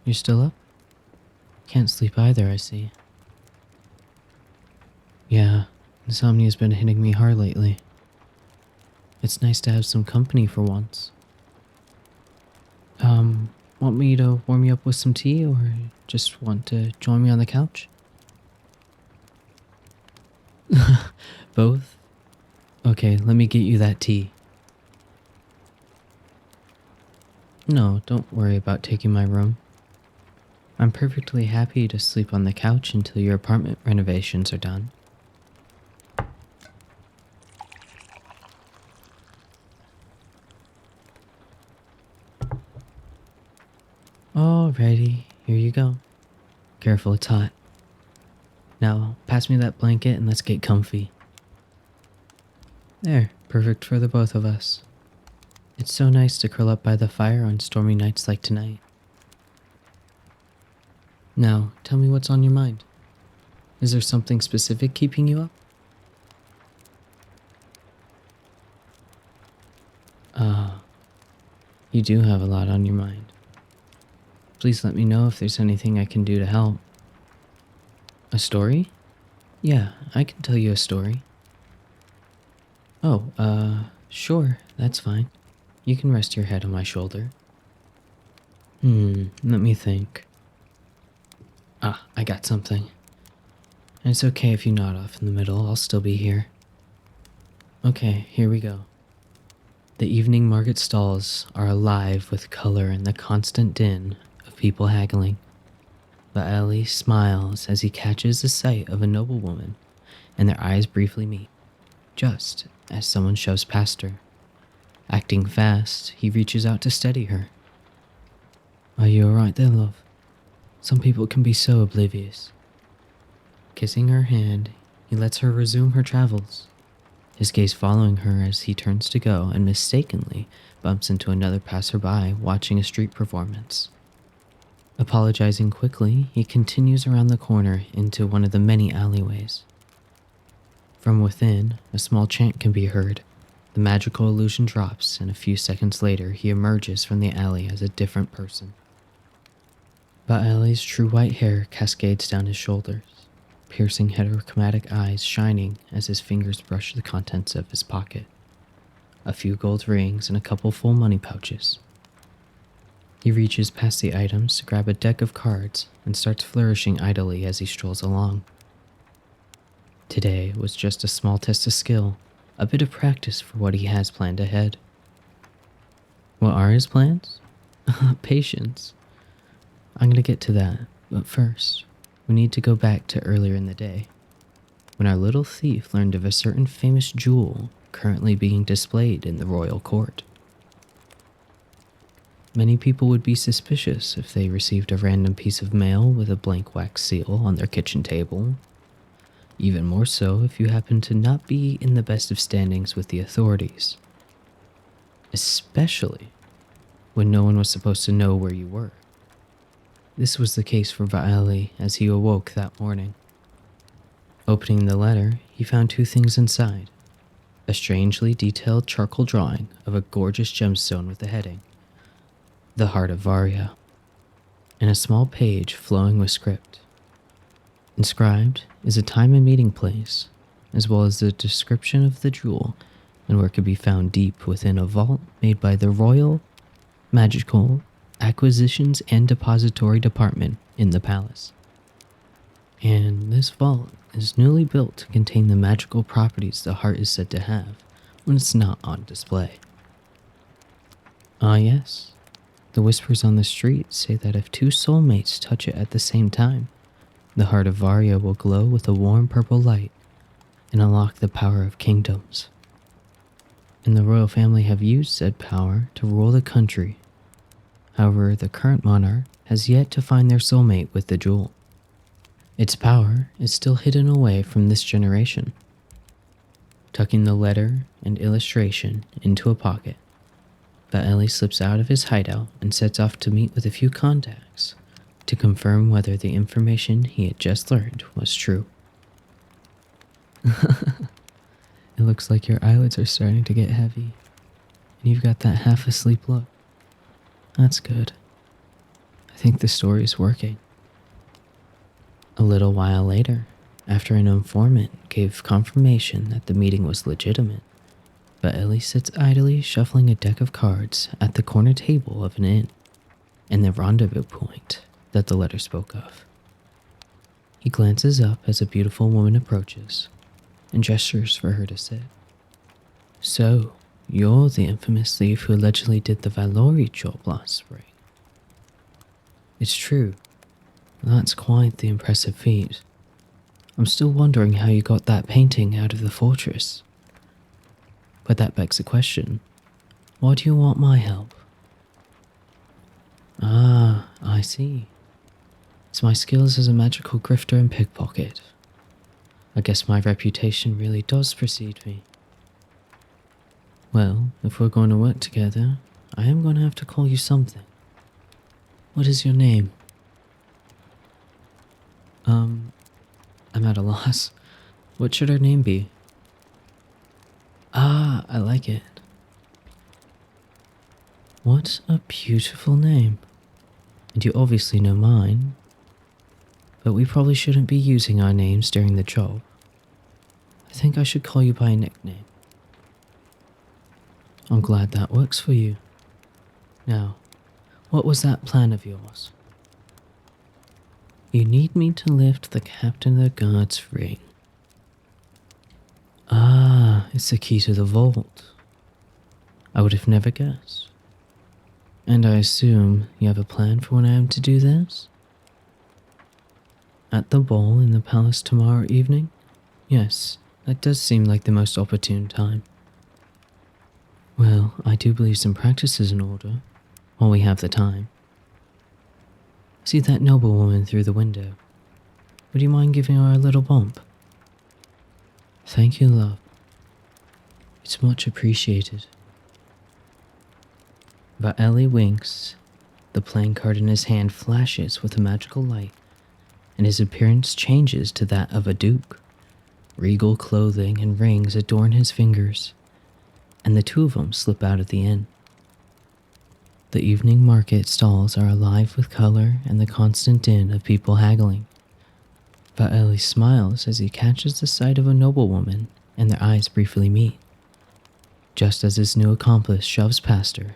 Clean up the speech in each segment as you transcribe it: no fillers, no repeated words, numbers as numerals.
You're still up? Can't sleep either, I see. Yeah, insomnia's been hitting me hard lately. It's nice to have some company for once. Want me to warm you up with some tea, or just want to join me on the couch? Both? Okay, let me get you that tea. No, don't worry about taking my room. I'm perfectly happy to sleep on the couch until your apartment renovations are done. Alrighty, here you go. Careful, it's hot. Now, pass me that blanket and let's get comfy. There, perfect for the both of us. It's so nice to curl up by the fire on stormy nights like tonight. Now, tell me what's on your mind. Is there something specific keeping you up? You do have a lot on your mind. Please let me know if there's anything I can do to help. A story? Yeah, I can tell you a story. Oh, sure, that's fine. You can rest your head on my shoulder. Let me think. I got something. And it's okay if you nod off in the middle, I'll still be here. Okay, here we go. The evening market stalls are alive with color and the constant din of people haggling. But Ali smiles as he catches the sight of a noblewoman, and their eyes briefly meet, just as someone shoves past her. Acting fast, he reaches out to steady her. Are you alright there, love? Some people can be so oblivious. Kissing her hand, he lets her resume her travels, his gaze following her as he turns to go and mistakenly bumps into another passerby watching a street performance. Apologizing quickly, he continues around the corner into one of the many alleyways. From within, a small chant can be heard. The magical illusion drops, and a few seconds later, he emerges from the alley as a different person. Ba'ali's true white hair cascades down his shoulders, piercing heterochromatic eyes shining as his fingers brush the contents of his pocket. A few gold rings and a couple full money pouches. He reaches past the items to grab a deck of cards and starts flourishing idly as he strolls along. Today was just a small test of skill, a bit of practice for what he has planned ahead. What are his plans? Patience. I'm gonna get to that, but first, we need to go back to earlier in the day, when our little thief learned of a certain famous jewel currently being displayed in the royal court. Many people would be suspicious if they received a random piece of mail with a blank wax seal on their kitchen table. Even more so if you happen to not be in the best of standings with the authorities. Especially when no one was supposed to know where you were. This was the case for Va'ali as he awoke that morning. Opening the letter, he found two things inside. A strangely detailed charcoal drawing of a gorgeous gemstone with the heading, "The Heart of Varya," and a small page flowing with script. Inscribed is a time and meeting place, as well as the description of the jewel and where it could be found deep within a vault made by the Royal Magical Acquisitions and Depository Department in the palace. And this vault is newly built to contain the magical properties the heart is said to have when it's not on display. Ah yes, the whispers on the street say that if two soulmates touch it at the same time, the heart of Varya will glow with a warm purple light and unlock the power of kingdoms. And the royal family have used said power to rule the country. However, the current monarch has yet to find their soulmate with the jewel. Its power is still hidden away from this generation. Tucking the letter and illustration into a pocket, Va'ali slips out of his hideout and sets off to meet with a few contacts to confirm whether the information he had just learned was true. It looks like your eyelids are starting to get heavy, and you've got that half asleep look. That's good. I think the story's working. A little while later, after an informant gave confirmation that the meeting was legitimate, but Ellie sits idly shuffling a deck of cards at the corner table of an inn, in the rendezvous point that the letter spoke of. He glances up as a beautiful woman approaches and gestures for her to sit. So, you're the infamous thief who allegedly did the Valori job last spring. It's true. That's quite the impressive feat. I'm still wondering how you got that painting out of the fortress. But that begs the question, why do you want my help? Ah, I see. It's my skills as a magical grifter and pickpocket. I guess my reputation really does precede me. Well, if we're going to work together, I am going to have to call you something. What is your name? I'm at a loss. What should her name be? Ah, I like it. What a beautiful name. And you obviously know mine. But we probably shouldn't be using our names during the job. I think I should call you by a nickname. I'm glad that works for you. Now, what was that plan of yours? You need me to lift the captain of the guard's ring. Ah, it's the key to the vault. I would have never guessed. And I assume you have a plan for when I am to do this? At the ball in the palace tomorrow evening? Yes, that does seem like the most opportune time. Well, I do believe some practice is in order, while we have the time. See that noblewoman through the window? Would you mind giving her a little bump? Thank you, love. It's much appreciated. But Ellie winks. The playing card in his hand flashes with a magical light, and his appearance changes to that of a duke. Regal clothing and rings adorn his fingers, and the two of them slip out of the inn. The evening market stalls are alive with color and the constant din of people haggling. But Ellie smiles as he catches the sight of a noblewoman, and their eyes briefly meet, just as his new accomplice shoves past her.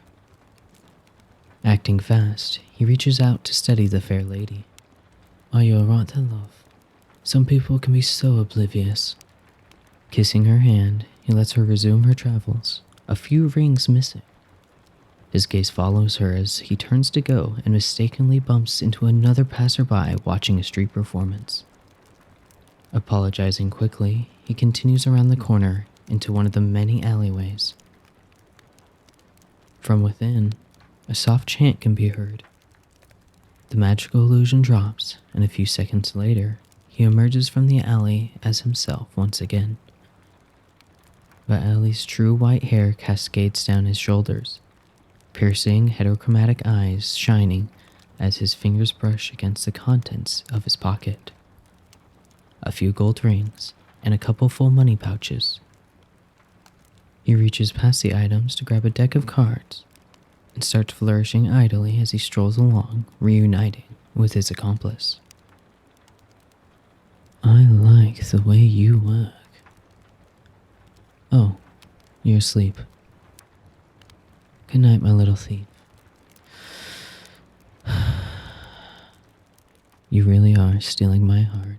Acting fast, he reaches out to steady the fair lady. Are you alright there, love? Some people can be so oblivious. Kissing her hand, he lets her resume her travels, a few rings missing. His gaze follows her as he turns to go and mistakenly bumps into another passerby watching a street performance. Apologizing quickly, he continues around the corner into one of the many alleyways. From within, a soft chant can be heard. The magical illusion drops, and a few seconds later, he emerges from the alley as himself once again. But Ellie's true white hair cascades down his shoulders, piercing heterochromatic eyes shining as his fingers brush against the contents of his pocket. A few gold rings and a couple full money pouches. He reaches past the items to grab a deck of cards and starts flourishing idly as he strolls along, reuniting with his accomplice. I like the way you work. Oh, you're asleep. Good night, my little thief. You really are stealing my heart.